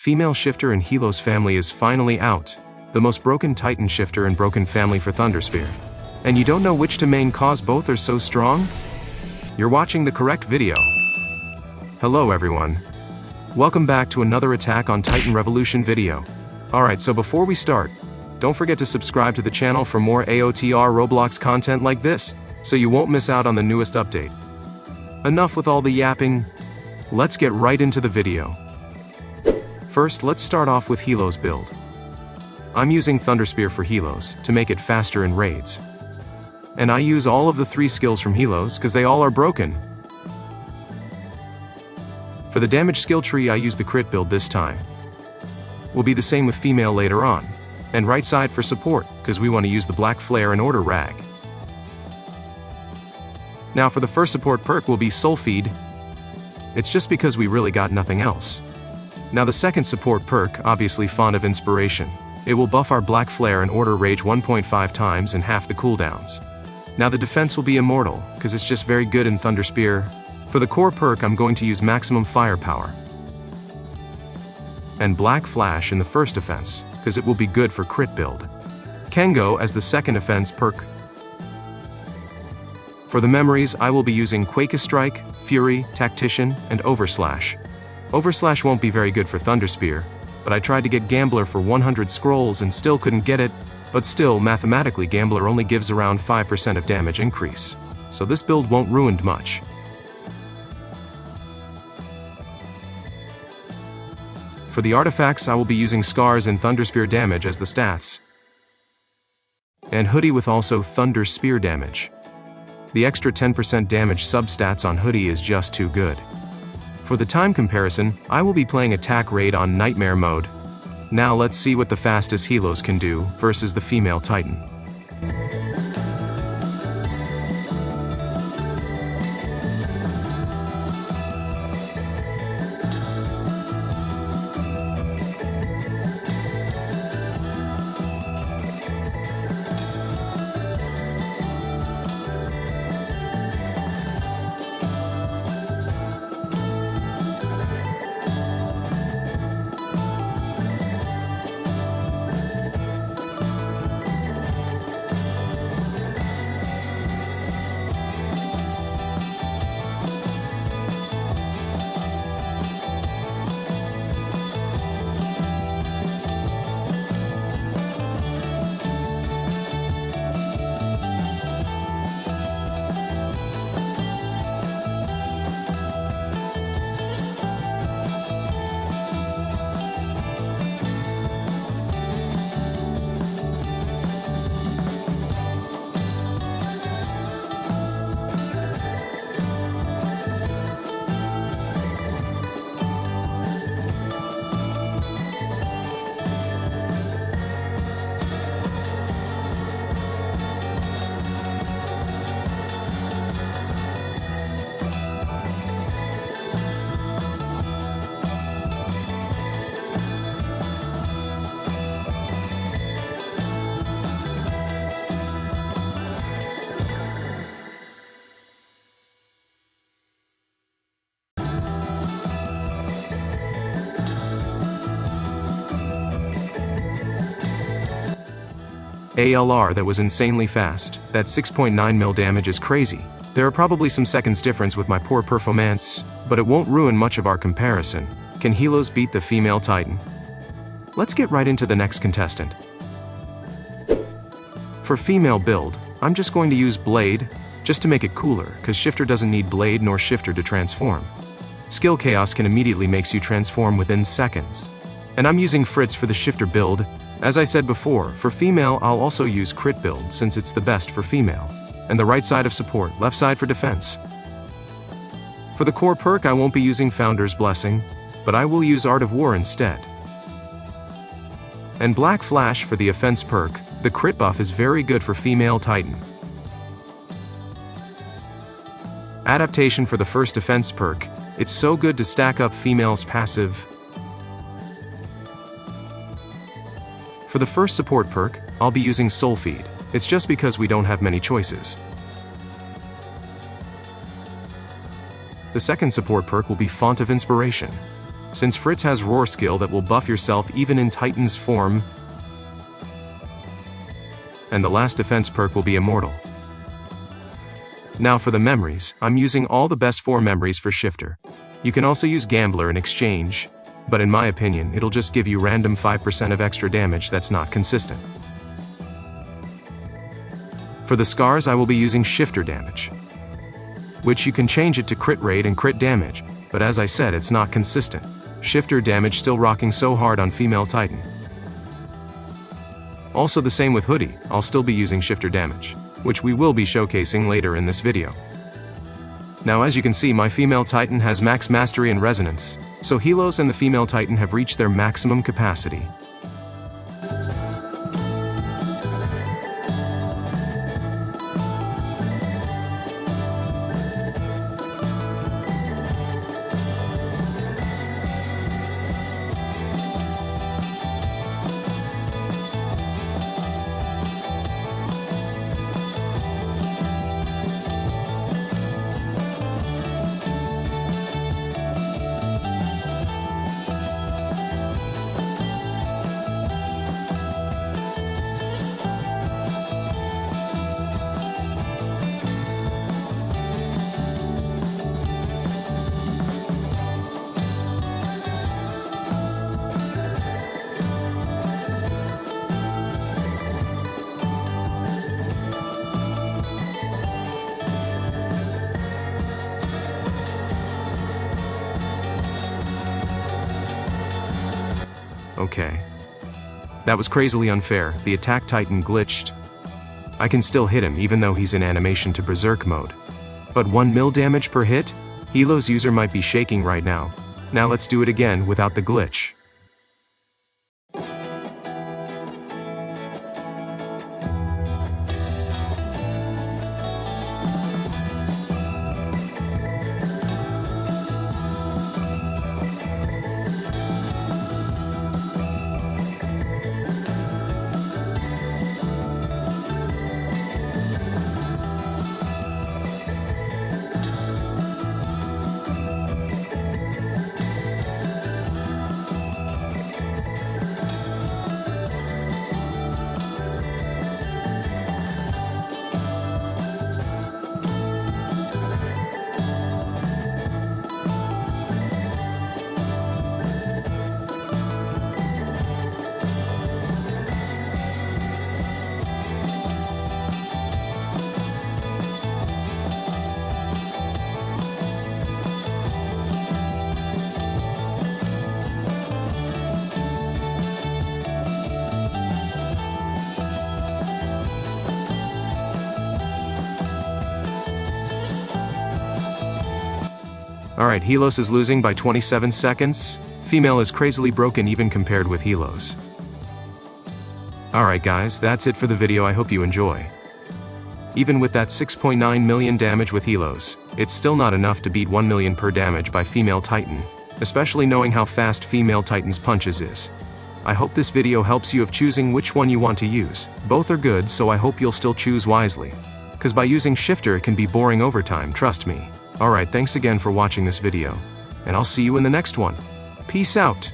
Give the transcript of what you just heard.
Female Shifter in Helos family is finally out. The most broken Titan Shifter and broken family for Thunderspear. And you don't know which to main cause both are so strong? You're watching the correct video. Hello everyone. Welcome back to another Attack on Titan Revolution video. Alright, so before we start, don't forget to subscribe to the channel for more AOTR Roblox content like this, so you won't miss out on the newest update. Enough with all the yapping, let's get right into the video. First, let's start off with Helos build. I'm using Thunderspear for Helos, to make it faster in raids. And I use all of the 3 skills from Helos, cause they all are broken. For the damage skill tree I use the crit build this time. Will be the same with female later on. And right side for support, cause we want to use the black flare and order rag. Now for the first support perk will be soul feed. It's just because we really got nothing else. Now the second support perk, obviously Font of Inspiration. It will buff our black flare and order rage 1.5 times and half the cooldowns. Now the defense will be immortal, cause it's just very good in Thunderspear. For the core perk I'm going to use maximum firepower. And black flash in the first defense, cause it will be good for crit build. Kengo as the second offense perk. For the memories I will be using Quake Strike, Fury, Tactician, and Overslash. Overslash won't be very good for Thunderspear, but I tried to get Gambler for 100 scrolls and still couldn't get it, but still mathematically Gambler only gives around 5% of damage increase. So this build won't ruin much. For the artifacts I will be using Scars and Thunderspear damage as the stats. And Hoodie with also Thunderspear damage. The extra 10% damage substats on Hoodie is just too good. For the time comparison, I will be playing Attack Raid on Nightmare mode. Now let's see what the fastest Helos can do versus the female Titan. ALR that was insanely fast. That 6.9 mil damage is crazy. There are probably some seconds difference with my poor performance, but it won't ruin much of our comparison. Can Helos beat the female Titan? Let's get right into the next contestant. For female build, I'm just going to use Blade, just to make it cooler, cause Shifter doesn't need Blade nor Shifter to transform. Skill Chaos can immediately makes you transform within seconds. And I'm using Fritz for the Shifter build. As I said before, for female I'll also use crit build since it's the best for female. And the right side of support, left side for defense. For the core perk I won't be using Founder's Blessing, but I will use Art of War instead. And Black Flash for the offense perk, the crit buff is very good for female Titan. Adaptation for the first defense perk, it's so good to stack up female's passive. For the first support perk, I'll be using Soul Feed. It's just because we don't have many choices. The second support perk will be Font of Inspiration. since Fritz has roar skill that will buff yourself even in Titan's form. And the last defense perk will be immortal. Now for the memories, I'm using all the best 4 memories for Shifter. You can also use Gambler in exchange, but in my opinion it'll just give you random 5% of extra damage that's not consistent. For the scars I will be using Shifter damage, which you can change it to crit rate and crit damage, but as I said it's not consistent. Shifter damage still rocking so hard on female Titan. Also the same with Hoodie, I'll still be using Shifter damage, which we will be showcasing later in this video. Now as you can see my female Titan has max mastery and resonance, so Helos and the female Titan have reached their maximum capacity. Okay. That was crazily unfair, the attack Titan glitched. I can still hit him even though he's in animation to berserk mode. But 1 mil damage per hit? Helos user might be shaking right now. Now let's do it again without the glitch. Alright, Helos is losing by 27 seconds. Female is crazily broken even compared with Helos. Alright guys, that's it for the video, I hope you enjoy. Even with that 6.9 million damage with Helos, it's still not enough to beat 1 million per damage by female Titan, especially knowing how fast female Titan's punches is. I hope this video helps you of choosing which one you want to use. Both are good, so I hope you'll still choose wisely. Cause by using Shifter it can be boring over time, trust me. Alright, thanks again for watching this video, and I'll see you in the next one. Peace out.